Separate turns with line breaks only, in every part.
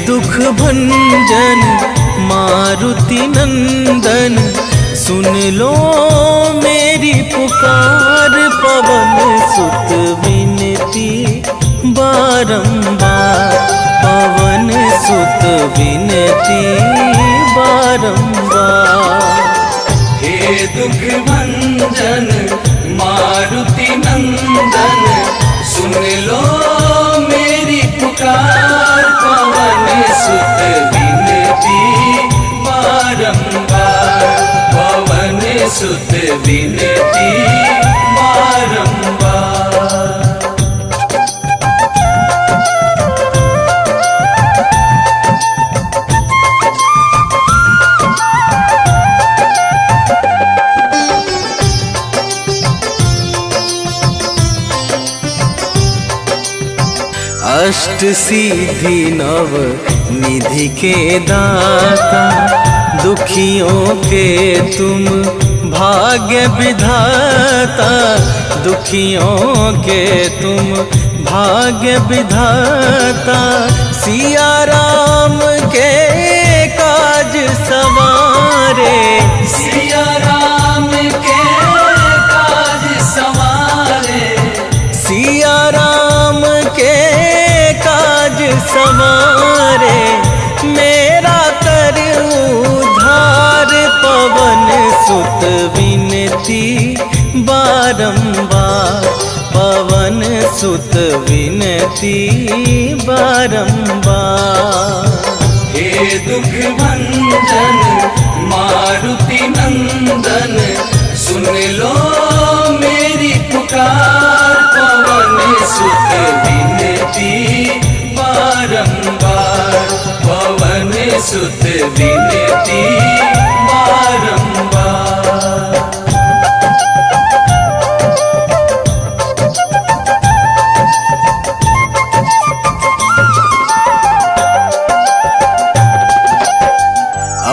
दुख भंजन मारुति नंदन, सुन लो मेरी पुकार। पवन सुत विनती बारंबार, पवन सुत विनती बारंबार।
हे दुख भंजन मारुति नंदन, सुन लो मेरी पुकार। पवन सुत विनती बारंबार, पवन सुत विनती बारंबार।
अष्ट सिद्धि नव निधि के दाता, दुखियों के तुम भाग्य विधाता। दुखियों के तुम भाग्य विधाता, सिया राम के काज सवारे।
सिया राम के काज सवारे,
सिया राम के काज सवारे। मेरा कर उद्धार, पवन सुत विनती बारंबार, पवन सुत विनती बारंबार।
हे दुख भंजन मारुति नंदन, सुन लो मेरी पुकार। पवन सुत विनती बारंबार, पवन सुत विनती बारंबार।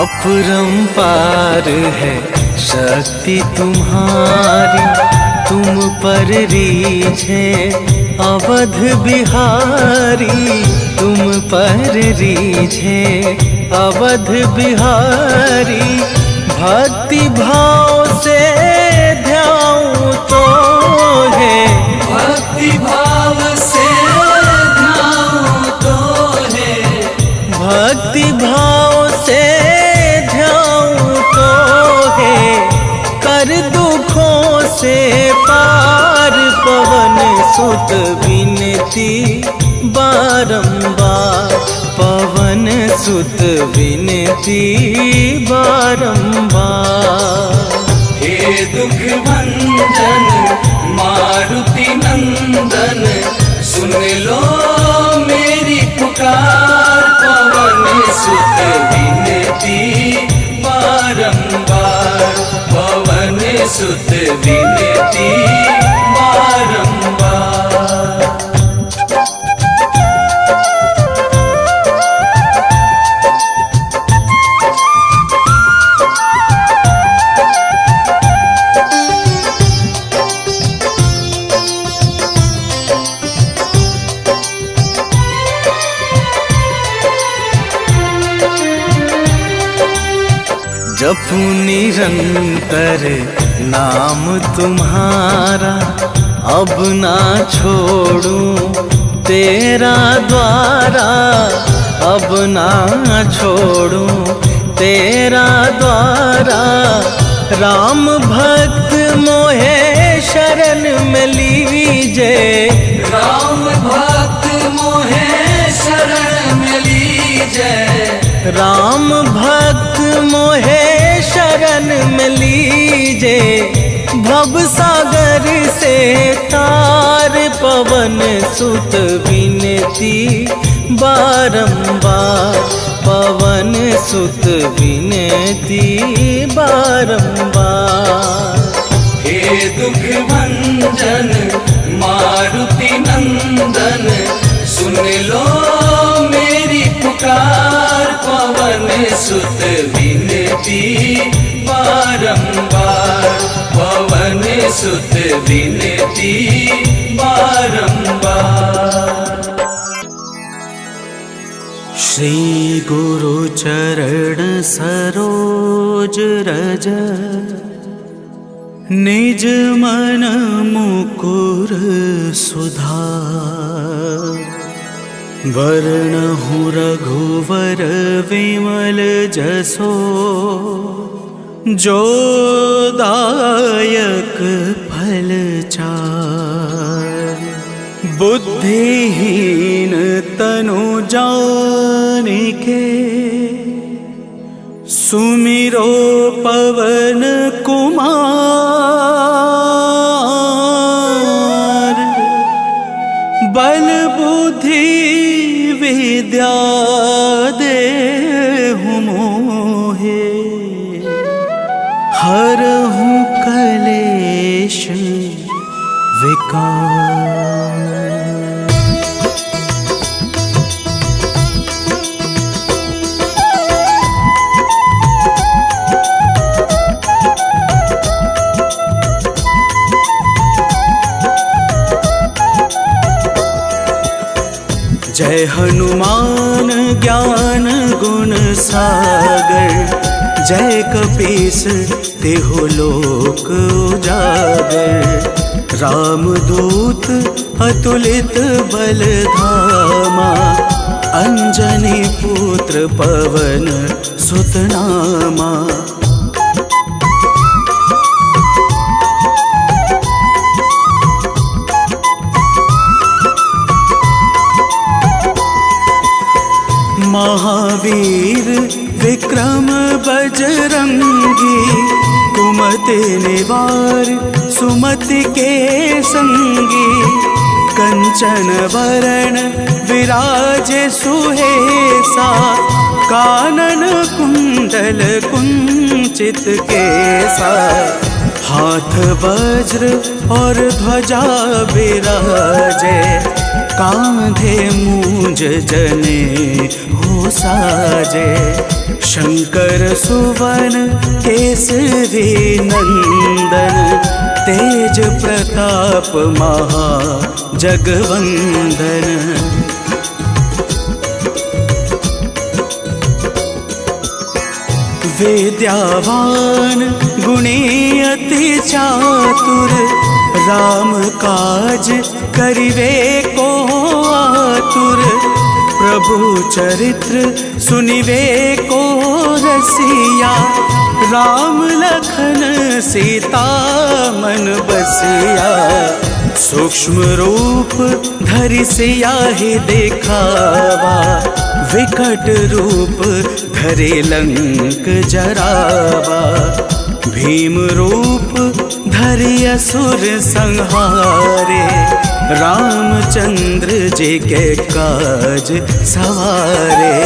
अपरंपार है शक्ति तुम्हारी, तुम पर रीझे अवध बिहारी। तुम पर रीझे अवध बिहारी, भक्ति भाव से ध्याऊं तो है।
भक्ति भाव से ध्याऊं तो है,
भक्ति भाव से ध्याऊं तो है। कर दुखों से पार, पवन सुत विनती बारंबार, पवन सुत विनती बारंबार।
हे दुख भंजन मारुति नंदन, सुन लो मेरी पुकार। पवन सुत विनती बारंबार, पवन सुत विनती बारंबार।
जपू निरंतर नाम तुम्हारा, अब ना छोड़ूं तेरा द्वारा। अब ना छोड़ूं तेरा द्वारा। राम भक्त मोहे शरण में लीजे,
राम भक्त मोहे शरण में लीजे।
राम भक्त मोहे शरण में लीजे। भव सागर से तार, पवन सुत विनती बारंबार, पवन सुत विनती बारंबार।
हे दुख भंजन मारुति नंदन, सुन लो मेरी पुकार। पवन सुत विनती बारंबार, पवन सुत विनती बारंबार।
श्री गुरु चरण सरोज रज, निज मन मुकुर सुधार। वरणहु रघुवर विमल जसो, जो दायक फल चार। बुद्धिहीन तनु जानिके, सुमिरो पवन कुमार। बल बुद्धि विद्या देहु मोहे, हरहु कलेश विकार। जय हनुमान ज्ञान गुण सागर, जय कपीस तिहु लोक उजागर। रामदूत अतुलित बल धामा, अंजनी पुत्र पवन सुत नामा। महावीर विक्रम बजरंगी, कुमति निवार सुमति के संगी। कंचन वरण विराज सुहेसा, कानन कुंडल कुंचित केसा। हाथ वज्र और ध्वजा बिराजे, कांधे मूंज जने हो साजे। शंकर सुवन केसरी नंदन, तेज प्रताप महा जगवंदन। विद्यावान गुणी अति चातुर, राम काज करिवे को आतुर। प्रभु चरित्र सुनिवे को रसिया, राम लखन सीता मन बसिया। सूक्ष्म रूप धरि सियाहि दिखावा, विकट रूप धरि लंक जरावा। भीम रूप धरि असुर संहारे, रामचंद्र जी के काज सवारे।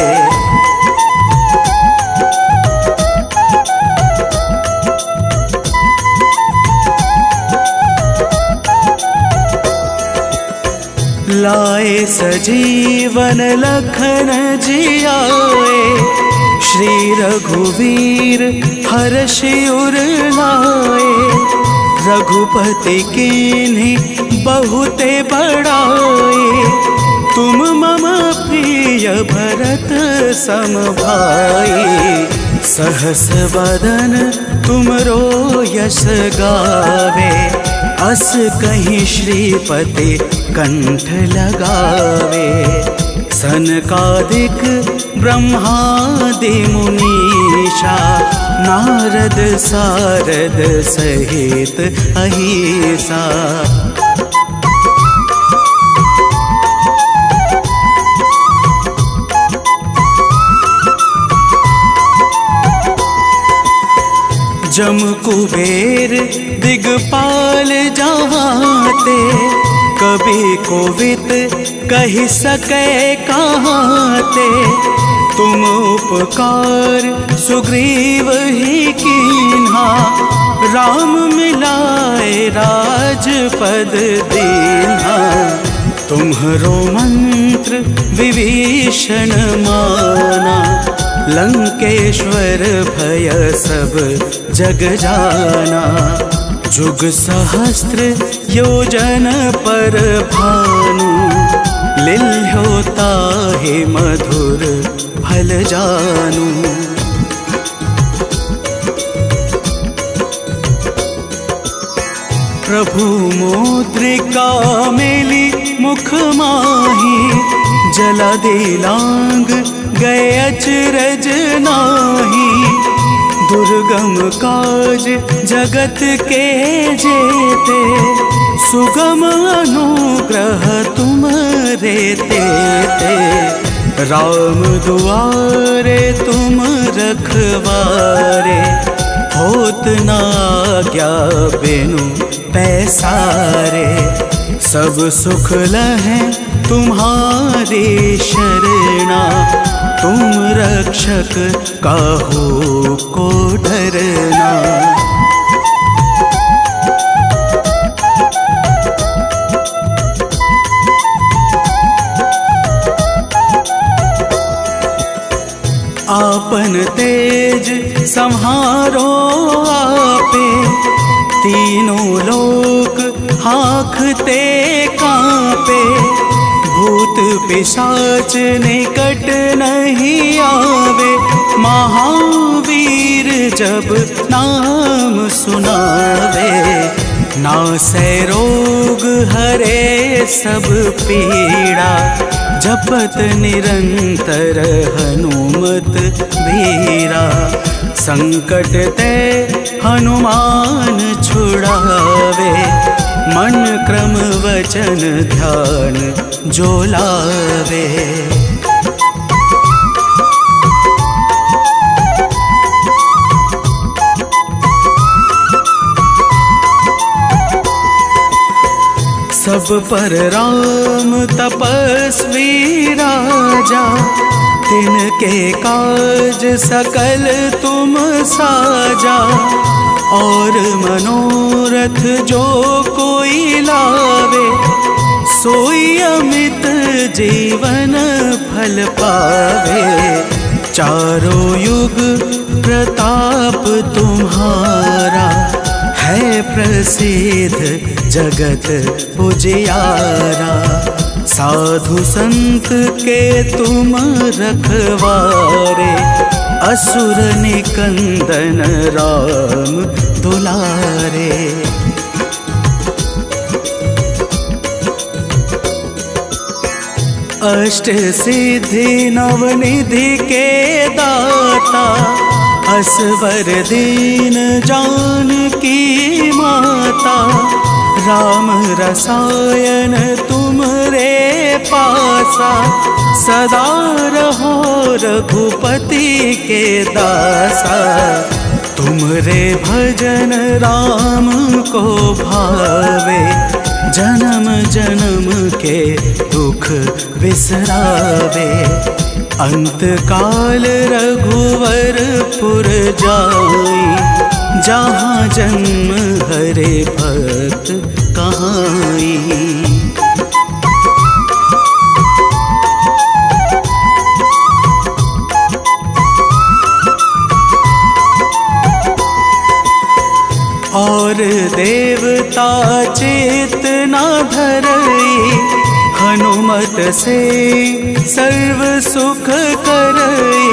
लाए सजीवन लखन जियाए, श्री रघुवीर हर्षि उर लाए। रघुपति कीन्ही बहुते बड़ाए, तुम मम प्रिय भरत सम भाई। सहस वदन तुमरो यश गावे, अस कहीं श्रीपति कंठ लगावे। सनकादिक ब्रह्मादि मुनीषा, नारद सारद सहित अहिसा। जम कुबेर दिगपाल जहाते, कभी कोविद कही सके कहाते। तुम उपकार सुग्रीव ही कीन्हा, राम मिलाए राजपद दीन्हा। तुम्हरो मंत्र विभीषण माना, लंकेश्वर भय सब जग जाना। जुग सहस्त्र योजन पर भानु, लिल्होता हे मधुर फल जानू। प्रभु मुद्रिका मेली मुख माही, जला दे लांग गए अचरज नाही। दुर्गम काज जगत के जेते, सुगम अनुग्रह तुमरे तेते। राम दुआरे तुम रखवारे, होत ना क्या बिनु पैसारे। सब सुख लहै तुम्हारे शरणा, तुम रक्षक काहू को डरना। आपन तेज संहारो आपे, तीनों लोक हाँकते कांपे। भूत पिशाच निकट नहीं आवे, महावीर जब नाम सुनावे। नासै रोग हरे सब पीड़ा, जपत निरंतर हनुमत बीरा। संकट ते हनुमान छुड़ावे, मन क्रम वचन ध्यान जो लावे। सब पर राम तपस्वी राजा, तिनके काज सकल तुम साजा। और मनोरथ जो कोई लावे, सोई अमित जीवन फल पावे। चारों युग प्रताप तुम्हारा, है प्रसिद्ध जगत उजियारा। साधु संत के तुम रखवारे, असुर निकंदन राम दुलारे। अष्ट सिद्धि नवनिधि के दाता, असवर दीन जानकी माता। राम रसायन तुमरे पासा, सदा रहो रघुपति के दासा। तुमरे भजन राम को भावे, जन्म जन्म के दुख बिसरावे। अंत काल रघुवरपुर जाई, जहाँ जन्म हरे भक्त कहाई। और देवता चेतना धरई, हनुमत से सर्व सुख करई।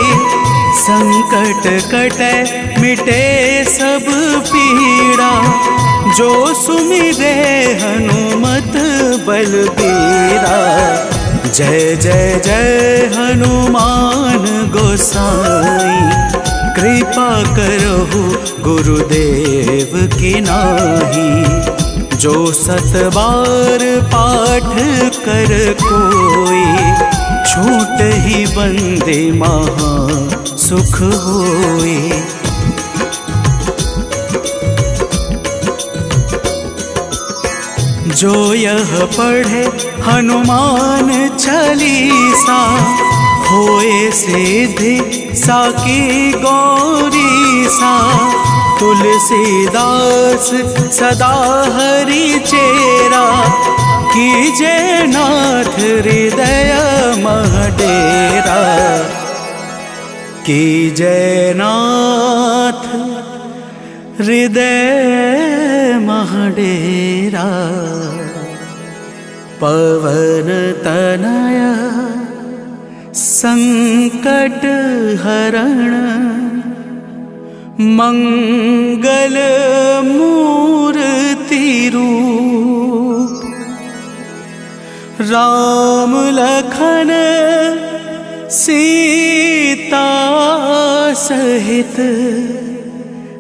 संकट कटै मिटे सब पीड़ा, जो सुमिरे हनुमत बलबीरा। जय जय जय हनुमान गोसाई, कृपा करहु गुरुदेव की नाही। जो सत बार पाठ कर कोई, छूट ही बंदे महा सुख होई। जो यह पढ़े हनुमान चालीसा, होए सिद्धि साकी गौरी सा। तुलसीदास सदा हरि चेरा, कीजे नाथ हृदय मह डेरा। कीजे नाथ हृदय मह डेरा। पवन तनय संकट हरण मंगल मूर्ति रूप राम लखन सीता सहित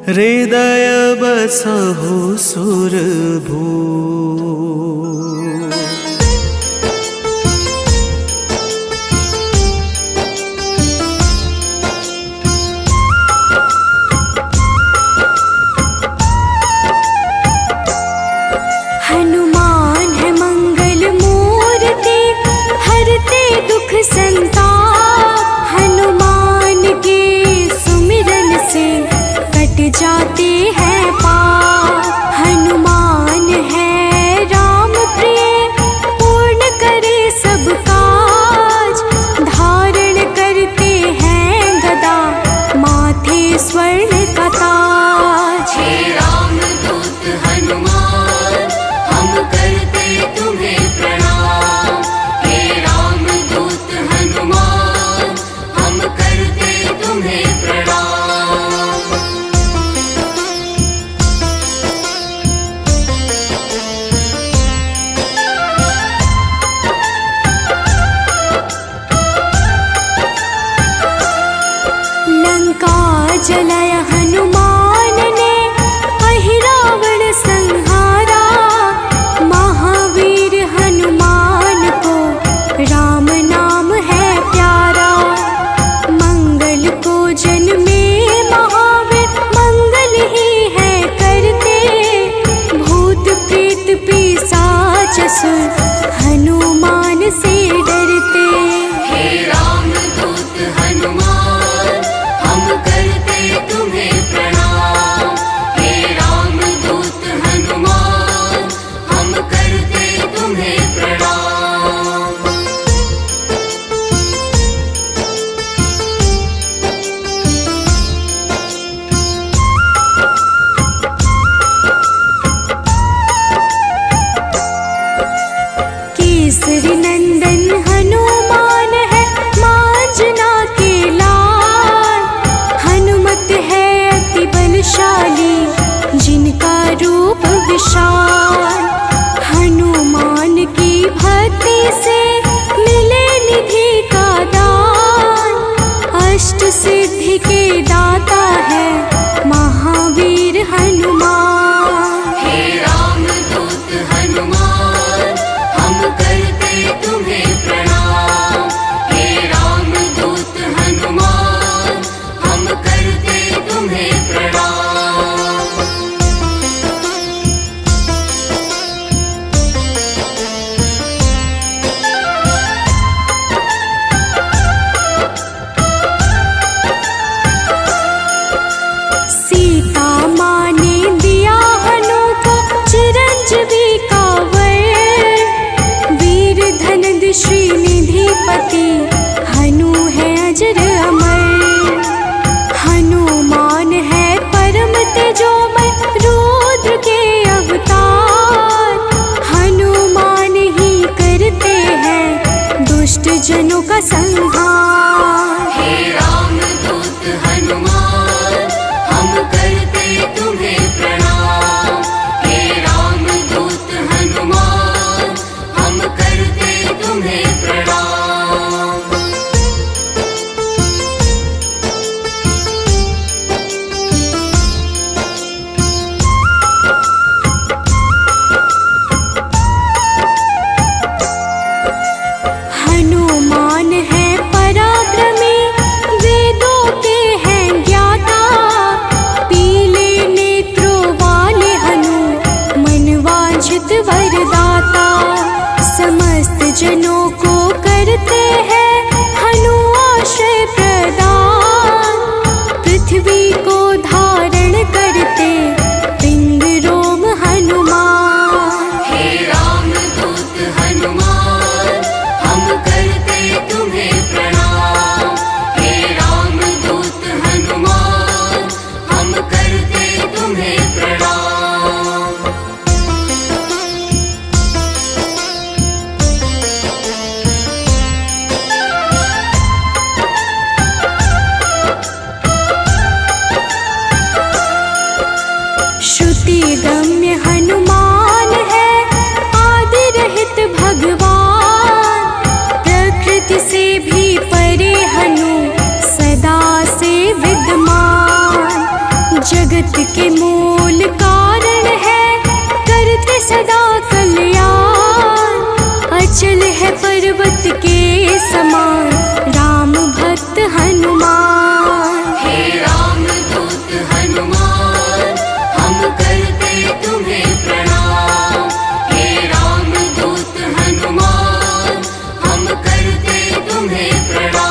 हृदय बसहु सुरभूप।
हनुमान है मंगल मूर्ति हरते दुख संताप। हनुमान के सुमिरन से कट जाते हैं पाप। हनुमान है राम प्रिय पूर्ण करे सब काज। धारण करते हैं गदा माथे स्वर्ण का ताज।
हे राम दूत हनुमान हम करते तुम्हें प्रणाम। हे राम दूत हनुमान हम करते तुम्हें प्रणाम।
लंका जलाय हनुमान ने अहिरावण संहारा। महावीर हनुमान को राम नाम है प्यारा। मंगल को जन्मे महावीर मंगल ही है करते। भूत प्रेत पिशाच असुर हनुमान से डरते।
हे राम दूत हनुमान हम करते तुम्हें प्रणाम। हे राम दूत हनुमान हम करते तुम्हें प्रणाम।
केसरी नंदन हनुमान है मांजना के लाल। हनुमत है अति बलशाली जिनका रूप विशाल। हनुमान की भक्ति से मिले निधि का दान। अष्ट सिद्धि के दाता है महावीर हनुमान।
हे राम दूत हनुमान हम करते तुम्हें प्रणाम। हे राम दूत हनुमान हम करते तुम्हें प्रणाम।
सीता माँ ने दिया हनु को चिरंजीवी का वर। वीर धनद श्रीनिधिपति हनु है अजर अमर। हनुमान है परम तेजोमय रुद्र के अवतार। हनुमान ही करते हैं दुष्ट जनों का संहार।
हे राम दूत हनुमान हम करते तुम्हें प्रणाम। हे राम दूत हनुमान हम करते तुम्हें प्रणाम।
हनुमान है पराक्रमी वेदों के हैं ज्ञाता। पीले नेत्रों वाले हनु मनवांछित वरदाता। समस्त जनों को करते हैं हनु आश्रय प्रदान। पृथ्वी को धारण करते पिंड रोम हनुमान।
हे राम दूत हनुमान हम करते तुम्हें प्रणाम। हे राम दूत हनुमान हम करते तुम्हें प्रणाम।
जगत के मूल कारण है, करते सदा कल्याण। अचल है पर्वत के समान, राम भक्त हनुमान।
हे राम दूत हनुमान, हम करते तुम्हें प्रणाम। हे राम दूत हनुमान, हम करते तुम्हें प्रणाम।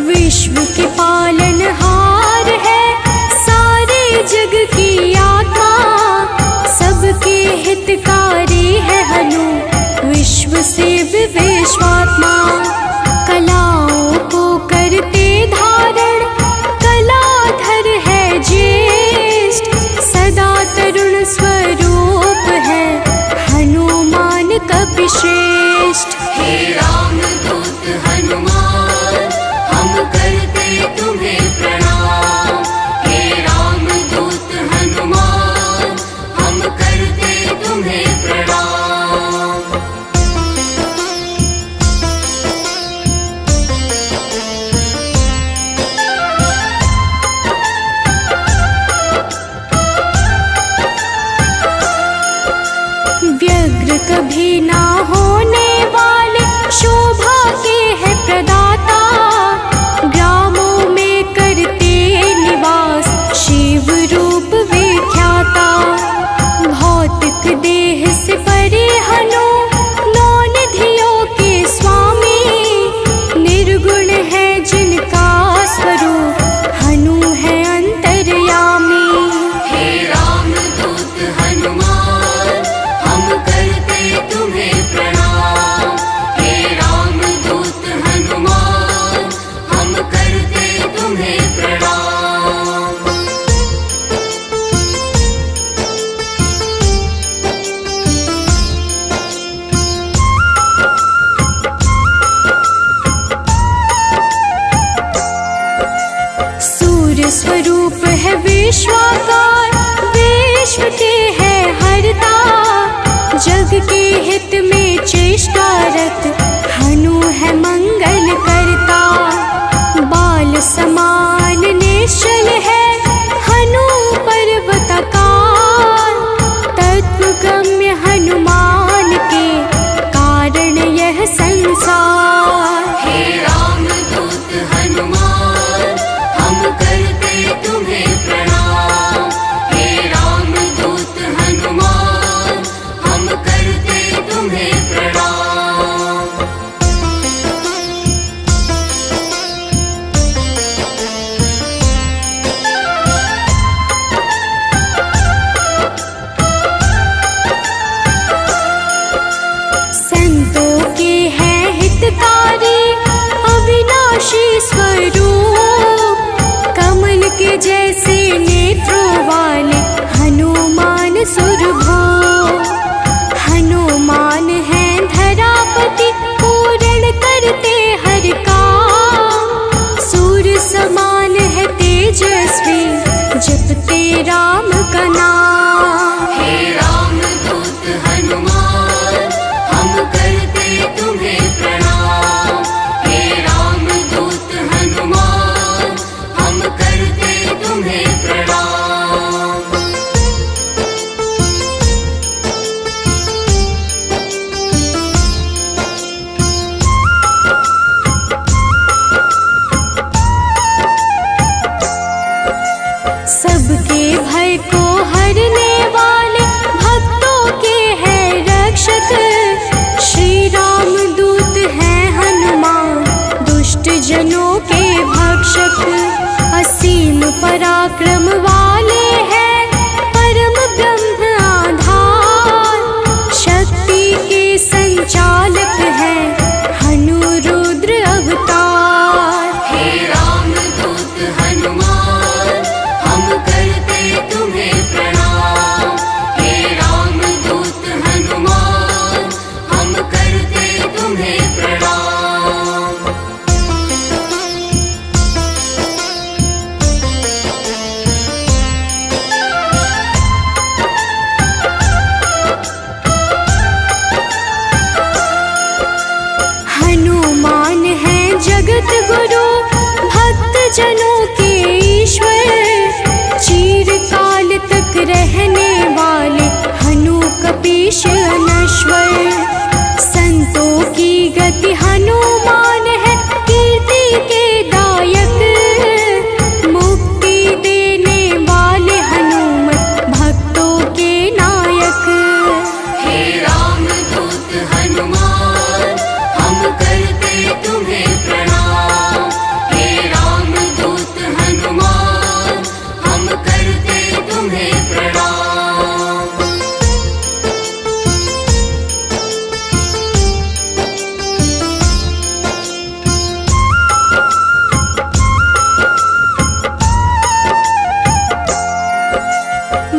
विश्व के पालनहार है, सारे जग की आत्मा। सबके हितकारी है हनु, विश्व से विश्वात्मा। कलाओं को करते धारण, कलाधर है ज्येष्ठ। सदा तरुण स्वरूप है, हनुमान कपिश्रेष्ठ।
हे राम दूत हनुमान, हम करते तुम्हें प्रणाम। हे राम दूत हनुमान, हम करते तुम्हें प्रणाम।
व्यग्र कभी ना होने वाले, शोभा के है प्रदाता। ग्रामों में करते निवास, शिव रूप विख्याता। भौतिक देह से परे हनु, नौ निधियों के स्वामी। निर्गुण है जिनका स्वरूप, हनु है अंतर्यामी।
हे राम दूत हनुमान, हम करते तुम्हें प्रणाम। हे राम दूत हनुमान, हम करते तुम्हें प्रणाम।
सूर्य स्वरूप है विश्वाकार, विश्व के है हरता। जग के हित में चेष्टारत, हनु है मंगल करता। बाल समान निश्चल है, हनु पर्वताकार। तत्वगम्य हनुमान के, कारण यह संसार।
हे राम दूत हनुमान, हम करते तुम्हें प्रणाम। हे राम दूत हनुमान, हम करते तुम्हें प्रणाम।
संतों के हैं हितकारी, अविनाशी स्वरूप। कमल के जैसे नेत्रों वाले, हनुमान सुरभो। हनुमान है धरापति, पूर्ण करते हर काम। सूर्य समान है तेजस्वी, जपते राम का नाम।
हे राम दूत हनुमान, हम करते तुम्हें प्रणाम। हे राम दूत हनुमान, हम करते तुम्हें प्रणाम।
सबके भय को हरने वाले, भक्तों के हैं रक्षक। श्री राम दूत हैं हनुमान, दुष्ट जनों के भक्षक। असीम पराक्रम वाले हैं, परम ब्रह्म आधार। शक्ति के संचालक हैं, हनु रुद्र अवतार।
हे राम दूत हनुमान, हम करते तुम्हें प्रणाम। हे राम दूत हनुमान, हम करते तुम्हें प्रणाम।
ईश अनश्वर। संतों की गति हनुमान है, कीर्ति के दायक। मुक्ति देने वाले हनुमत भक्तों के नायक।
हे राम दूत हनुमान, हम करते तुम्हें प्रणाम। हे राम दूत हनुमान, हम करते तुम्हें प्रणाम।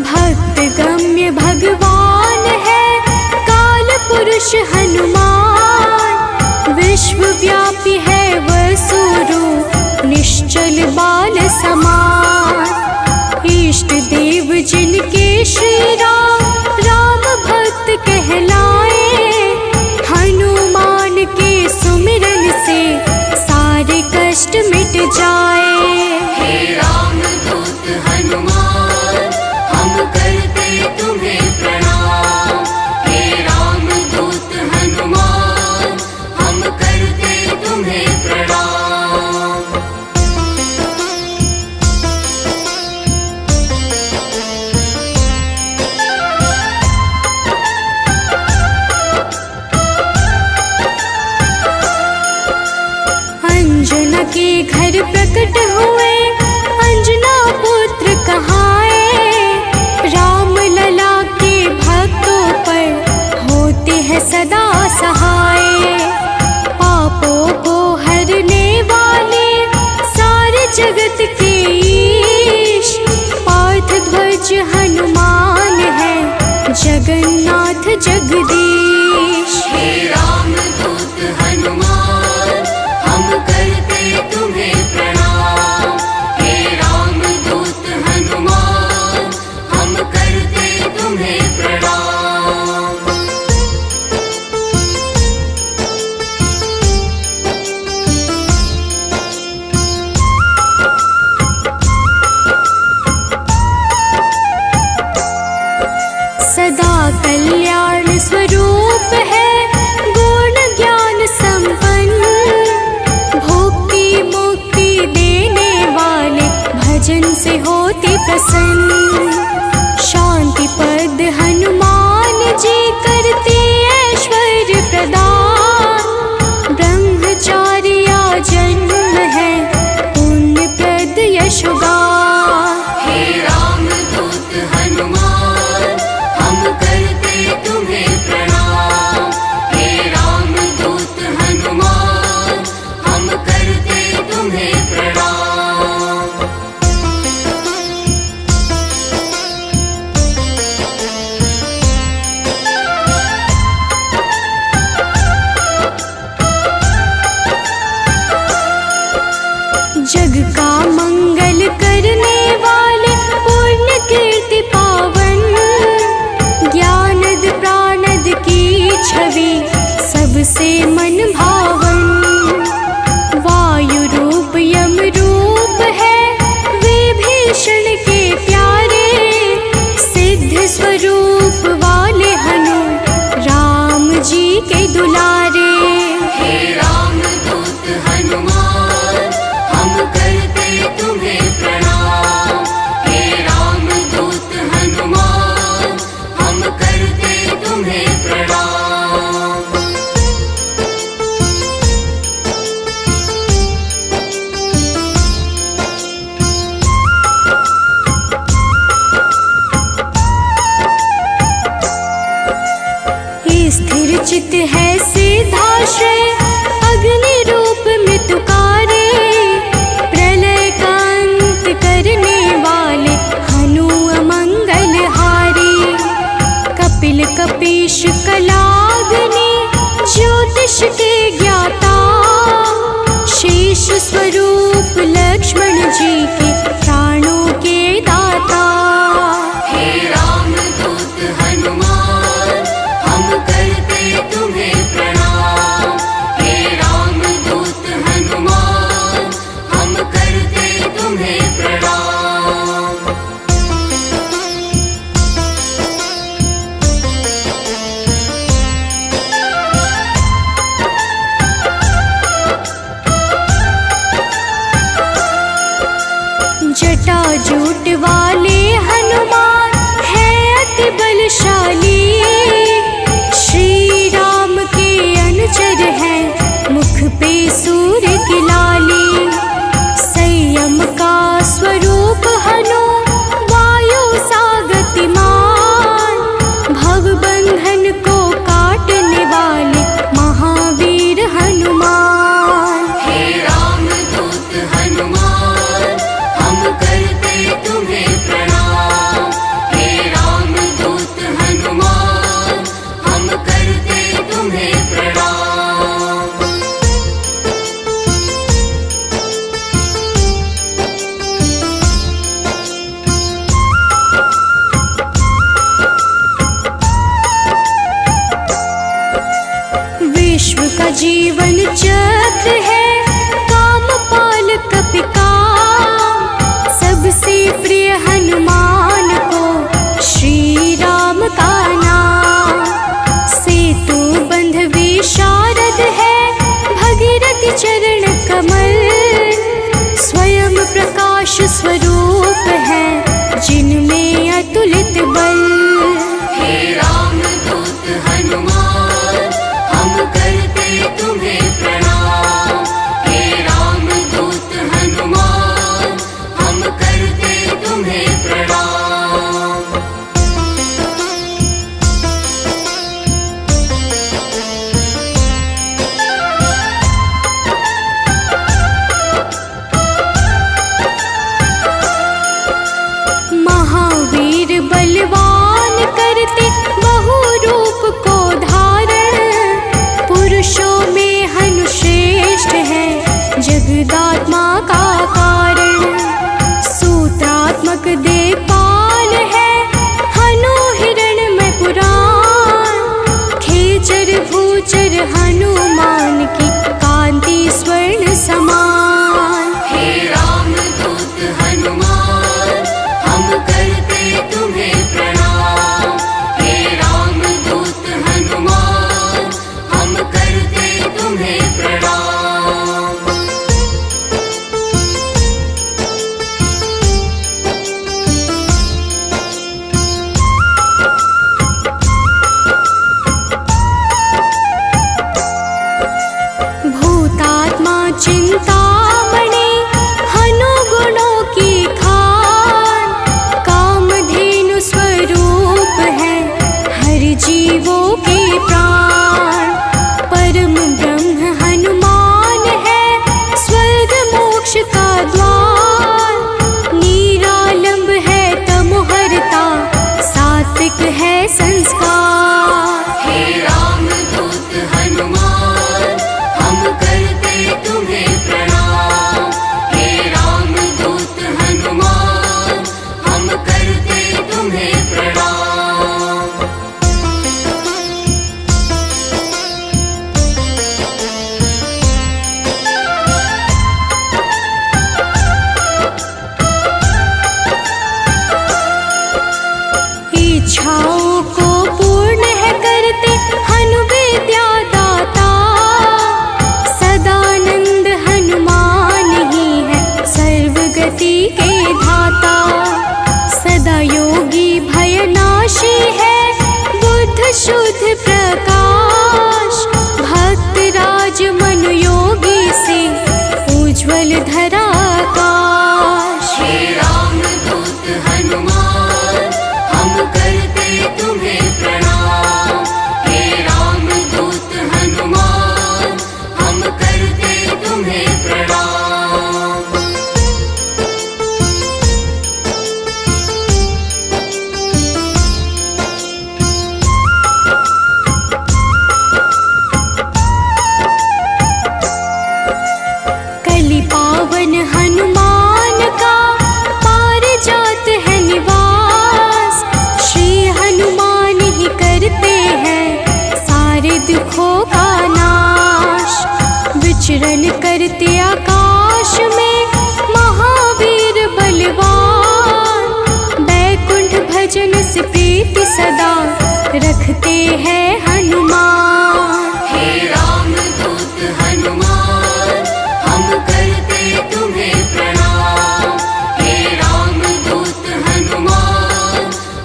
भक्त गम्य भगवान है काल पुरुष हनुमान। विश्वव्यापी है वसुरूप, निश्चल बाल समान। इष्ट देव जिनके श्री राम, राम भक्त कहलाए। हनुमान के सुमिरन से सारे कष्ट मिट जाए।
हे राम दूत हनुमान, हम करते तुम्हें प्रणाम। हे राम दूत हनुमान, हम करते तुम्हें प्रणाम।
अंजना के घर प्रकट हुए, अंजना पुत्र कहाए। राम लला के भक्तों पर होते हैं सदा सहाय। पापों को हरने वाले सारे जगत के ईश। पार्थ ध्वज हनुमान है, जगन्नाथ जगदीश।
हे राम दूत हनुमान, हम करते तुम्हें प्रणाम। हे राम दूत हनुमान, हम करते तुम्हें प्रणाम।
सदा कल्याण स्वरूप है, गुण ज्ञान संपन्न। भुक्ति मुक्ति देने वाले भजन से होते प्रसन्न। शांति पद हनुमान जी करते ऐश्वर्य प्रदान। ब्रह्मचार्या जन्म है, पुण्य प्रद यशोगान।
हे राम दूत हनुमान, हम करते तुम्हें प्रणाम। हे राम दूत हनुमान, हम करते तुम्हें प्रणाम।
जग का मंगल करने वाले, पुण्य कीर्ति जीवन चक्र है कामपाल कपिकाम। सबसे प्रिय हनुमान को श्री राम का नाम। सेतु बंध विशारद है भगीरथ चरण कमल। स्वयं प्रकाश स्वरूप है जिनमें अतुलित बल।
हे राम दूत हनुमान हम करते तुम्हें प्रणाम। हे राम दूत हनुमान हम करते तुम्हें प्रणाम।
महावीर बलवान करते बहु रूप को धारण। पुरुषों में हनु श्रेष्ठ है जगदात्मा का कारण। सूत्रात्मक देवपाल है हनु हिरण्मय पुराण। खेचर भूचर हनुमान की कांति स्वर्ण समान।
हे राम दूत हनुमान हम करते तुम्हें प्रणाम। हे राम दूत हनुमान हम करते तुम्हें प्रणाम।
भूतात्मा चिंतामणि हनु गुणों की खान। कामधेनु स्वरूप है हर जीवों के प्राण। परम ब्रह्म हनुमान है स्वर्ग मोक्ष का द्वार। निरालंब है तमोहरता सात्विक है संस्कार।
हे राम दूत हनुमान हम करते तुम्हें प्रणाम। हे राम दूत हनुमान हम करते तुम्हें प्रणाम।
इच्छाओं को पूर्ण है करते हनु विद्या दाता। सदानंद हनुमान ही है सर्वगति के धाता। सदा योगी भयनाशी है बुद्ध शुद्ध प्रकाश। भक्त राज मनु योगी से उज्ज्वल धरा आकाश।
हे राम दूत हनुमान हम करते तुम्हें प्रणाम। हे राम दूत हनुमान हम करते तुम्हें प्रणाम।
कलि पावन हनुमान का पारिजात है निवास। श्री हनुमान ही करते हैं सारे दुखों का नाश। विचरण करते आकाश में महावीर बलवान। बैकुंठ भजन से प्रीति सदा रखते हैं हनुमान।
हे राम दूत हनुमान हम करते तुम्हें प्रणाम। हे राम दूत हनुमान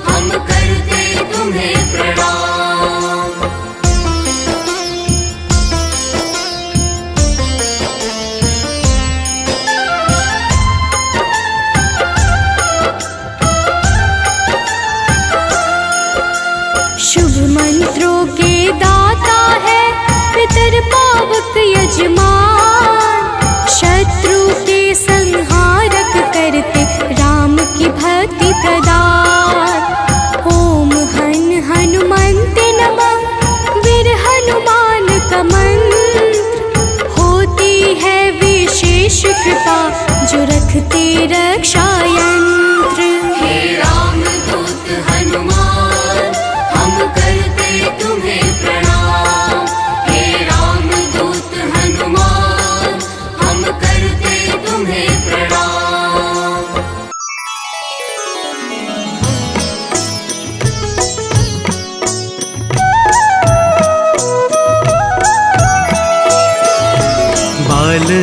हम करते तुम्हें प्रणाम।
शुभ मंत्रों के दाता है पितर पावक यजमान। शत्रु के संहारक करते राम की भक्ति प्रदान। ओम हन हनुमन्ते नमः वीर हनुमान का मंत्र। होती है विशेष कृपा जो रखते रक्षा यंत्र।
हे राम दूत हनुमान हम करते तुम्हें प्रणाम। हे राम दूत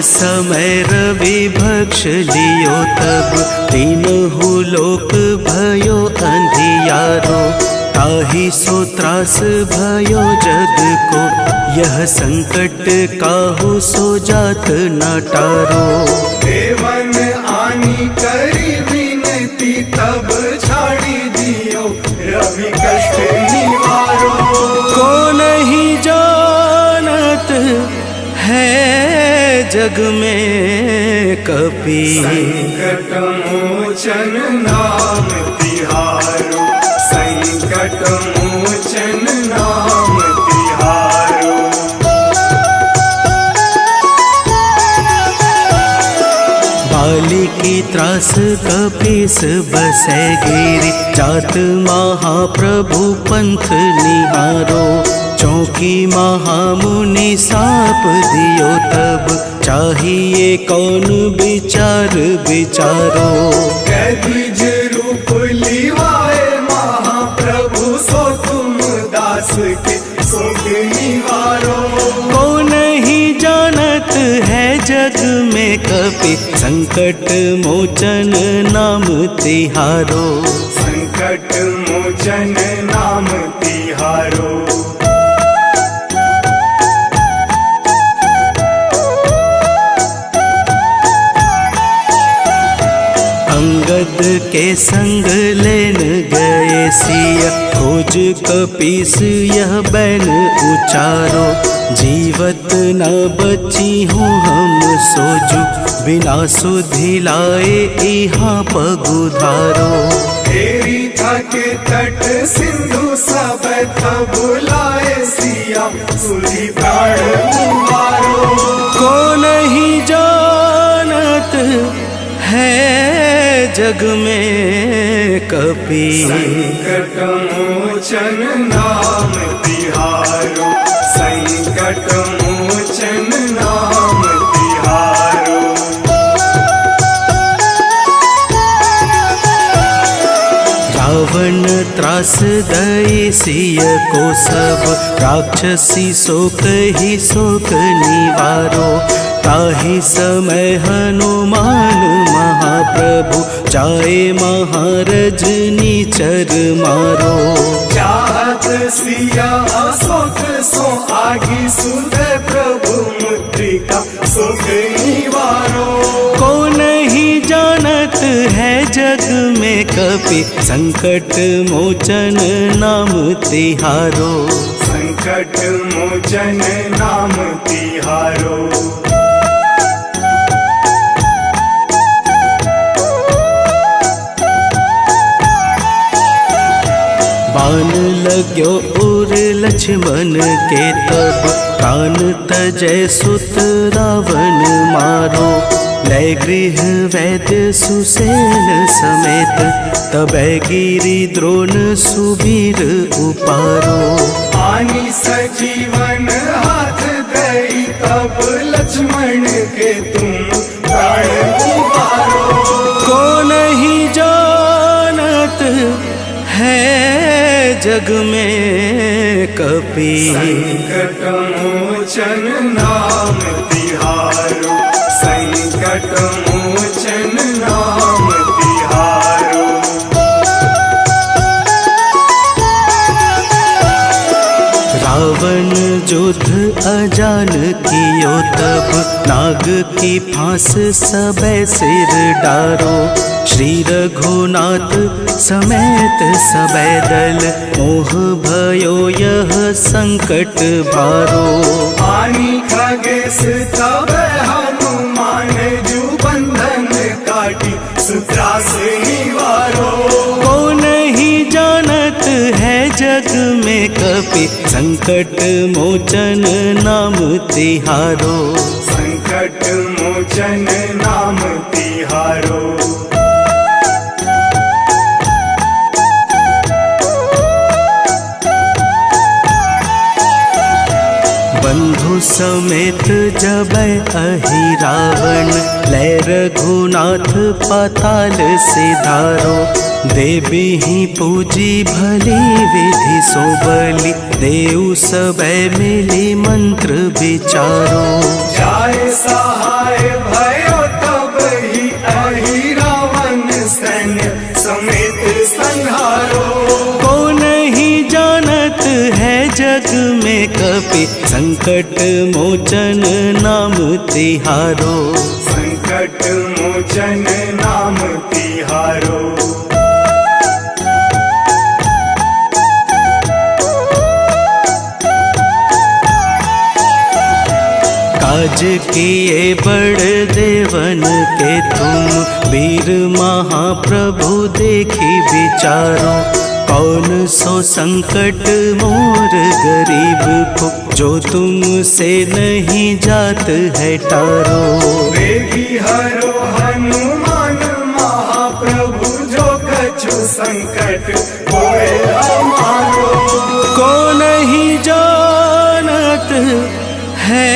समय रवि भक्ष लियो तब तीनहु लोक भयो अंधियारो। ताहि सो त्रास भयो जग को यह संकट काहू सो जात न टारो।
देवन आनी करी विनती तब छाड़ी दियो रवि कष्ट निवारो।
को नहीं जानत है जग में कपि
संकट मोचन नाम तिहारो। संकट मोचन नाम तिहारो।
बाली की त्रास कपीस बसै गिरी। जात महाप्रभु पंथ निहारो। चौकी महामुनि साप दियो तब चाहिए कौन विचार विचारो।
कैदिज रूप लिवाए महाप्रभु सो तुम दास के शोक निवारो।
को नहीं जानत है जग में कपि संकट मोचन नाम तिहारो।
संकट मोचन नाम तिहारो।
अंगद के संग लेन गए सिया। खोज कपीस यह बैन उचारो। जीवत न बची हूँ हम सोजू बिना सुधि लाए यहाँ पगुधारो।
तेरी थके तट सिंधु सब तब बुलाए सिया सुधी प्राण कुमारो।
को नहीं जानत है जग में कपि
संकट मोचन नाम तिहारो। संकट मोचन नाम तिहारो।
रावण त्रास दई सिय को सब राक्षसी शोक ही शोक निवारो। ताहि समय हनुमान महाप्रभु जाए महारजनी चर मारो।
चाहत सिया अशोक सो आगी सुधे प्रभु मुद्रिका शोक निवारो।
को नहीं जानत है जग में कपि संकट मोचन नाम तिहारो।
संकट मोचन नाम तिहारो।
बाण लाग्यो उर लक्ष्मण के तब प्राण तजय सुत रावण मारो। लय गृह वैद्य सुसेन समेत तबै गिरि द्रोण सुबीर उपारो।
आनी सजीवन हाथ दई तब लक्ष्मण के तुम प्राण उबारो।
को नहीं जानत है जग में कपि
संकट मोचन नाम तिहारो। संकट मोचन नाम तिहारो।
रावण युद्ध अजान कियो तब नाग की फांस सबे सिर डारो। श्री रघुनाथ समेत सबे दल मोह भयो यह संकट भारो।
आनी खगेश तब हनुमान जू बंधन काटी सुत्रास निवारो।
को नहीं जानत है जग में कपि संकट मोचन नाम तिहारो।
संकट मोचन नाम तिहारो।
बंधु समेत जबै अहि रावण लय रघुनाथ पाताल सिधारो। देवी ही पूजी भली विधि सो बलि देऊ सबे मिली मंत्र विचारो।
जाय सहाय भयो तब ही अहि रावण सैन्य समेत संहारो।
को नहीं जानत है जग में कपि संकट मोचन नाम तिहारो।
संकट मोचन नाम तिहारो।
काज किए बड़ देवन के तुम वीर महाप्रभु देखी विचारो। कौन सो संकट मोर गरीब को जो तुमसे नहीं जात है टारो।
वेगी हरो हनुमान महाप्रभु जो कछु संकट होए हमारो।
को नहीं जानत है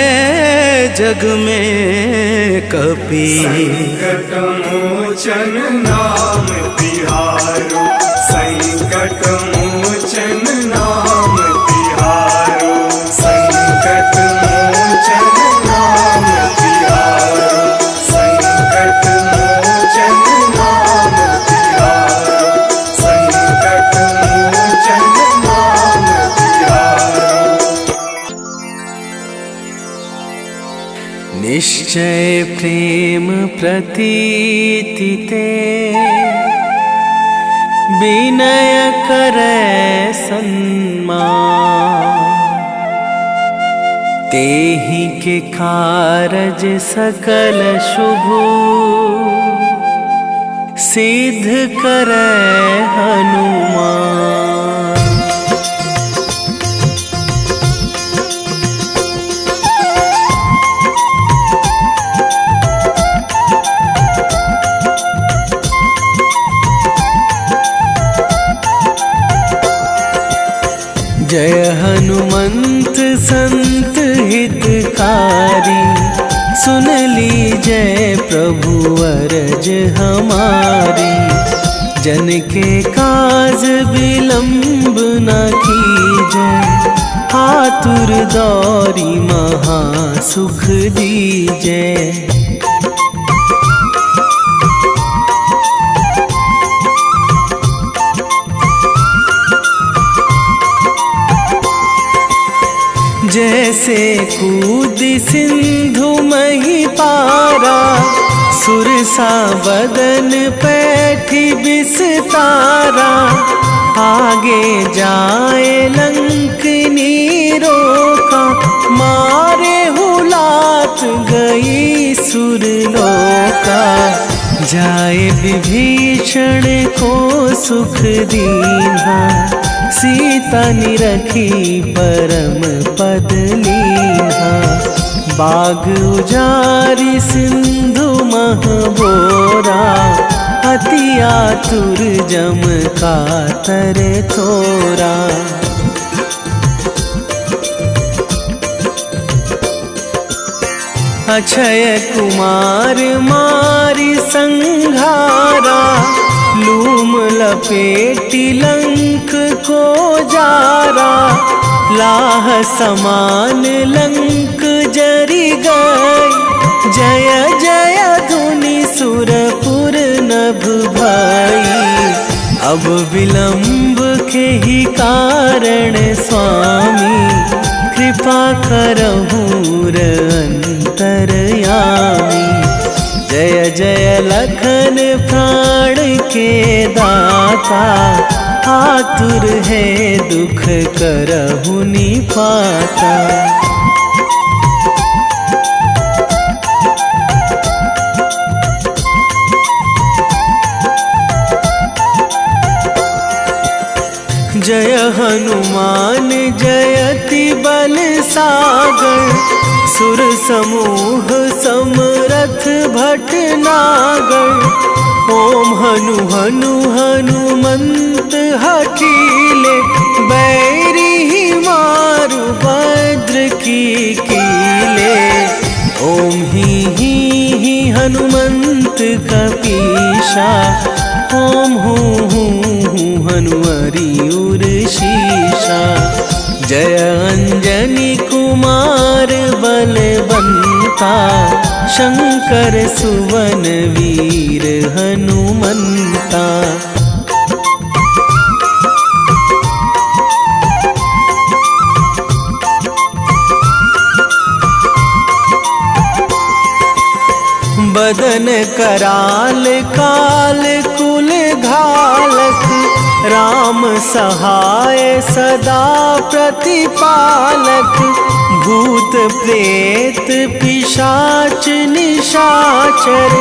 जग में कपि
संकट मोचन नाम तिहारो। संकट मोचन नाम तिहारो। संकट मोचन नाम तिहारो। संकट मोचन नाम तिहारो। संकट मोचन नाम तिहारो।
निश्चय प्रेम प्रतीति ते विनय करे सन्मान। तेहि के कारज सकल शुभ सिद्ध करे हनुमान। जय हनुमंत संत हितकारी। सुन लीजय प्रभु अरज हमारी। जन के काज विलंब न कीजय। आतुर दौरी महा सुख दीजय। जैसे कूद सिंधु मही पारा। सुरसा बदन पैठी बिस्तारा। आगे जाए लंकनी रोका। मारे हुलात गई सुरलोका। जाए विभीषण को सुख दीन्हा। सीता निरखी परम पद लीन्हा। बाग उजारी सिंधु मह बोरा। अति आतुर जम कातर थोरा। अक्षय कुमार मारी संघारा। लूम लपेटी लंक को जारा। लाह समान लंक जरी गई। जय जय धुनि सुरपुर नभ भई। अब विलंब के ही कारण स्वामी। कृपा करहु अंतरयामी। जय जय लखन प्राण के दाता। आतुर है दुख करहु निपाता। जय हनुमान जयति बल सागर। सुर समूह समरथ भटनागर। ओम हनु हनु हनुमंत हठीले। बैरी ही मारु भद्र की कीले। ओम ही हनुमंत कपीशा। ओम हूँ हनुमरी उर शीशा। जय अंजनी कुमार बलवंता, शंकर सुवन वीर हनुमंता। बदन कराल काल कुल घालक, राम सहाय सदा प्रतिपालक। भूत प्रेत पिशाच निशाचर,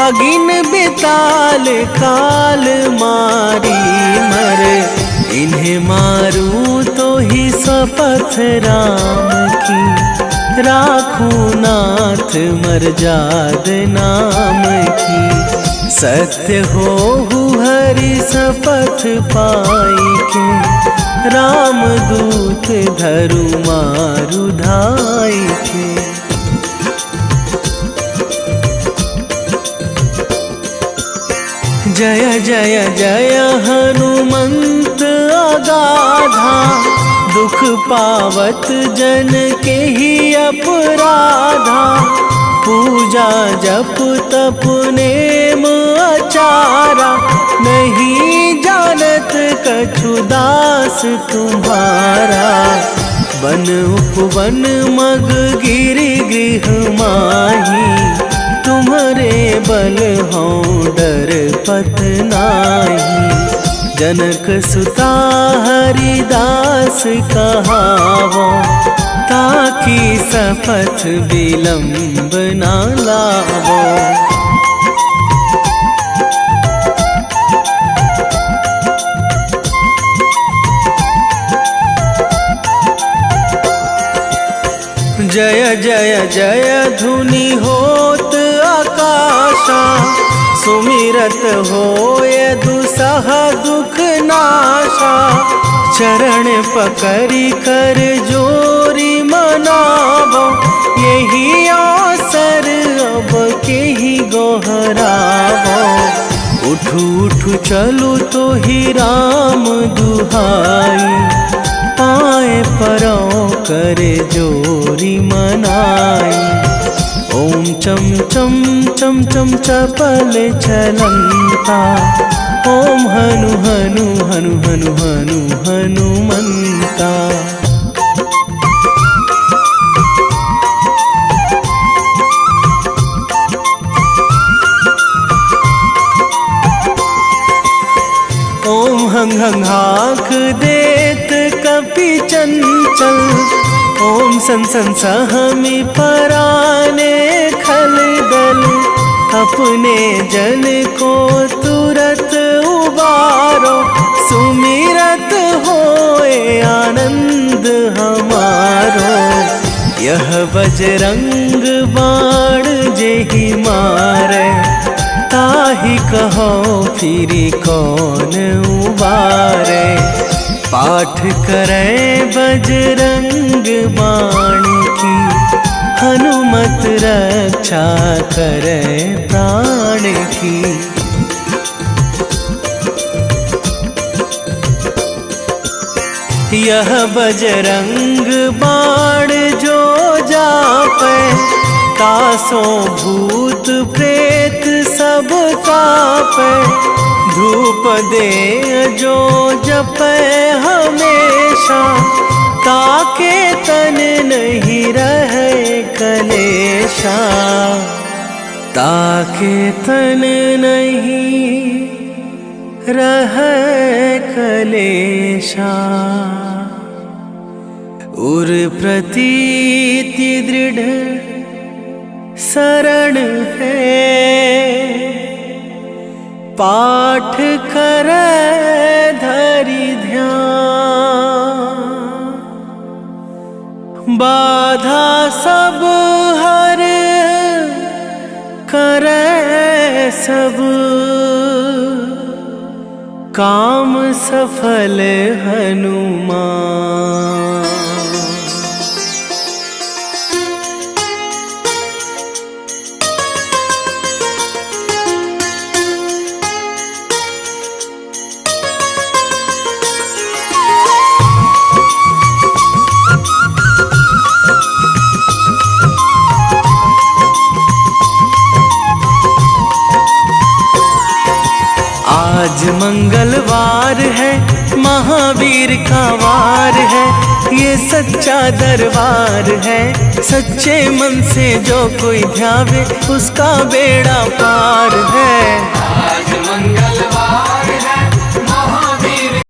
अगिन बिताल काल मारी मर। इन्हें मारूं तो ही शपथ राम की, राखूं नाथ मर्याद नाम की। सत्य हो हरि शपथ पाई के, राम दूत धरु मारु धाई के। जय जय जय हनुमंत अगाधा, दुख पावत जन के ही अपराधा। पूजा जप तप नेम आचारा, नहीं जानत कछु दास तुम्हारा। वन उपवन मग गिरि गृह माही, तुम्हारे बल हों डर पत नाही। जनक सुता हरिदास कहावो, ताकि शपथ विलंब ना लावो। जय जय जय धुनि होत आकाशा, सुमिरत होय दुसह दुख नाशा। चरण पकड़ी कर जोरी मनावो, यही अवसर अब के ही गोहरावो। उठू उठू चलू तो ही राम दुहाई, पाए परों करे जोरी मनाई। ओम चम चम चम चम चपल चलंता, ओम हनु हनु हनु हनु हनु हनुमंता। ओम हंग हंग हाक देत कपि चंचल, ओम सन सन सहमी पराने खल दल। अपने जन को तुरत उबारो, सुमिरत होए आनंद हमारो। यह बजरंग बाण जेहि मारे, ताहि कहो फिरी कौन उबारे। पाठ करें बजरंग बाण की, हनुमत रक्षा करें प्राण की। यह बजरंग बाण जो जापे, तासों भूत प्रेत सब कापे। धूप दे जो जपे हमेशा, ताके तन नहीं रहे कलेशा। ताके तन नहीं रहे कलेशा। उर प्रतीति दृढ़ शरण है, पाठ करे धरि ध्यान। बाधा सब हर करे सब, काम सफल हनुमान। का वार है, ये सच्चा दरबार है। सच्चे मन से जो कोई ध्यावे उसका बेड़ा पार है।
आज मंगलवार